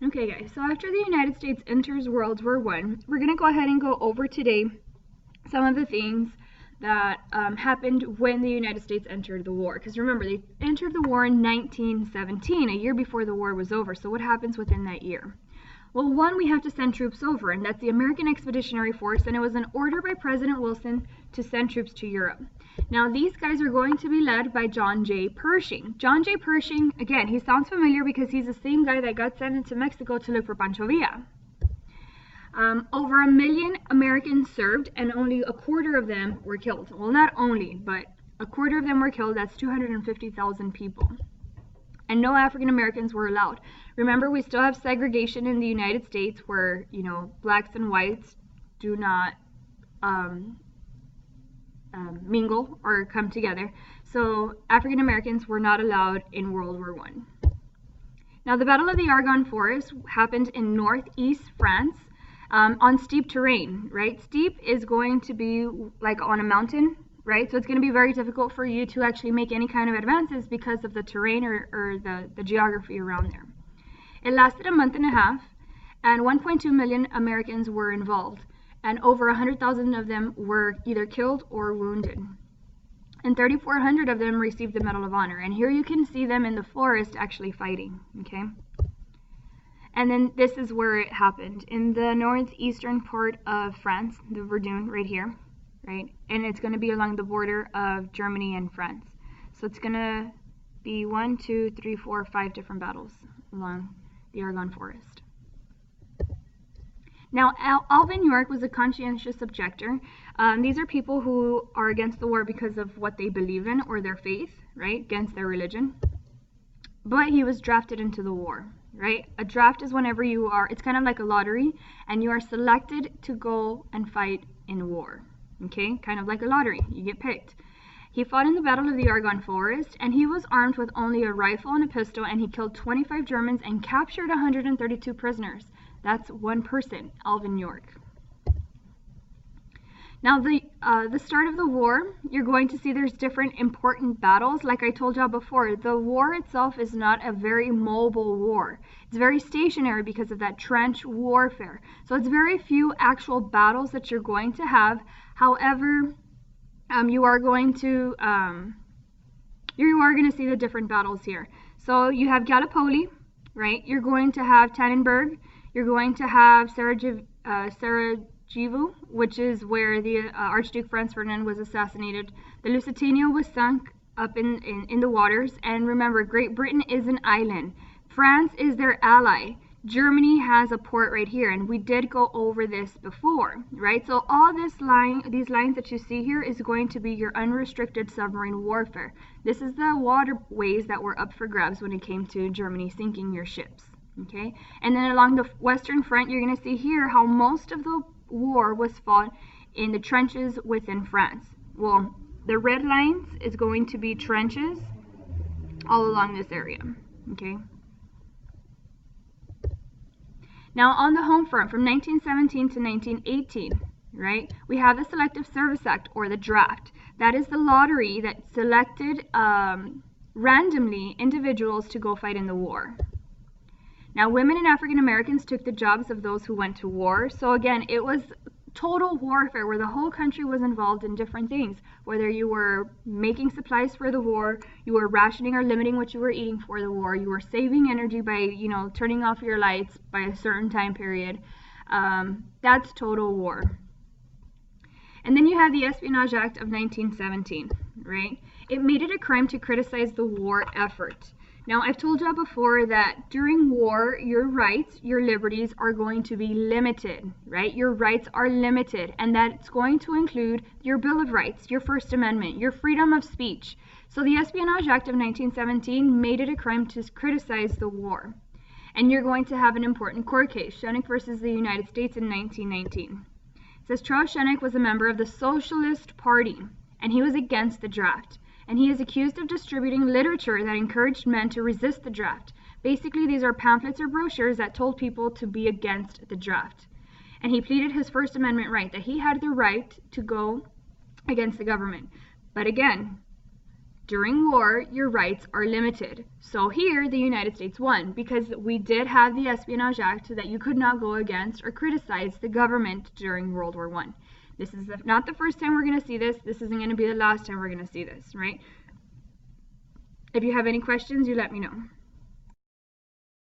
Okay guys, so after the United States enters World War I, we're going to go ahead and go over today some of the things that happened when the United States entered the war. Because remember, they entered the war in 1917, a year before the war was over. So what happens within that year? Well, one, we have to send troops over, and that's the American Expeditionary Force, and it was an order by President Wilson to send troops to Europe. Now, these guys are going to be led by John J. Pershing. John J. Pershing, again, he sounds familiar because he's the same guy that got sent into Mexico to look for Pancho Villa. Over 1 million Americans served, and only a quarter of them were killed. Well, not only, but a quarter of them were killed. That's 250,000 people. And no African Americans were allowed. Remember, we still have segregation in the United States where, you know, blacks and whites do not mingle or come together. So African Americans were not allowed in World War I. Now, the Battle of the Argonne Forest happened in northeast France on steep terrain, right? Steep is going to be like on a mountain, right? So it's going to be very difficult for you to actually make any kind of advances because of the terrain or the geography around there. It lasted a month and a half, and 1.2 million Americans were involved, and over 100,000 of them were either killed or wounded. And 3,400 of them received the Medal of Honor. And here you can see them in the forest actually fighting, okay? And then this is where it happened, in the northeastern part of France, the Verdun right here, right? And it's going to be along the border of Germany and France. So it's going to be 1, 2, 3, 4, 5 different battles along the Argonne Forest. Now, Alvin York was a conscientious objector. These are people who are against the war because of what they believe in or their faith, right? Against their religion. But he was drafted into the war, right? A draft is whenever you are, it's kind of like a lottery, and you are selected to go and fight in war, okay? Kind of like a lottery, you get picked. He fought in the Battle of the Argonne Forest, and he was armed with only a rifle and a pistol, and he killed 25 Germans and captured 132 prisoners. That's one person, Alvin York. Now, the start of the war, you're going to see there's different important battles. Like I told y'all before, the war itself is not a very mobile war. It's very stationary because of that trench warfare. So it's very few actual battles that you're going to have. However, you are going to see the different battles here. So you have Gallipoli, right? You're going to have Tannenberg. You're going to have Sarajevo, which is where the Archduke Franz Ferdinand was assassinated. The Lusitania was sunk up in the waters. And remember, Great Britain is an island. France is their ally. Germany has a port right here, and we did go over this before, right? So all these lines that you see here is going to be your unrestricted submarine warfare. This is the waterways that were up for grabs when it came to Germany sinking your ships, okay? And then along the Western Front, you're going to see here how most of the war was fought in the trenches within France. Well, the red lines is going to be trenches all along this area, okay? Now, on the home front, from 1917 to 1918, right, we have the Selective Service Act, or the draft. That is the lottery that selected randomly individuals to go fight in the war. Now, women and African Americans took the jobs of those who went to war. So again, it was total warfare where the whole country was involved in different things. Whether you were making supplies for the war, you were rationing or limiting what you were eating for the war, you were saving energy by, you know, turning off your lights by a certain time period. That's total war. And then you have the Espionage Act of 1917, right? It made it a crime to criticize the war effort. Now, I've told you before that during war, your rights, your liberties are going to be limited, right? Your rights are limited, and that's going to include your Bill of Rights, your First Amendment, your freedom of speech. So the Espionage Act of 1917 made it a crime to criticize the war. And you're going to have an important court case, Schoeneck versus the United States in 1919. It says Charles Schoeneck was a member of the Socialist Party, and he was against the draft. And he is accused of distributing literature that encouraged men to resist the draft. Basically, these are pamphlets or brochures that told people to be against the draft. And he pleaded his First Amendment right, that he had the right to go against the government. But again, During war, your rights are limited. So here, the United States won because we did have the Espionage Act that you could not go against or criticize the government during World War I. This is not the first time we're going to see this. This isn't going to be the last time we're going to see this, right? If you have any questions, you let me know.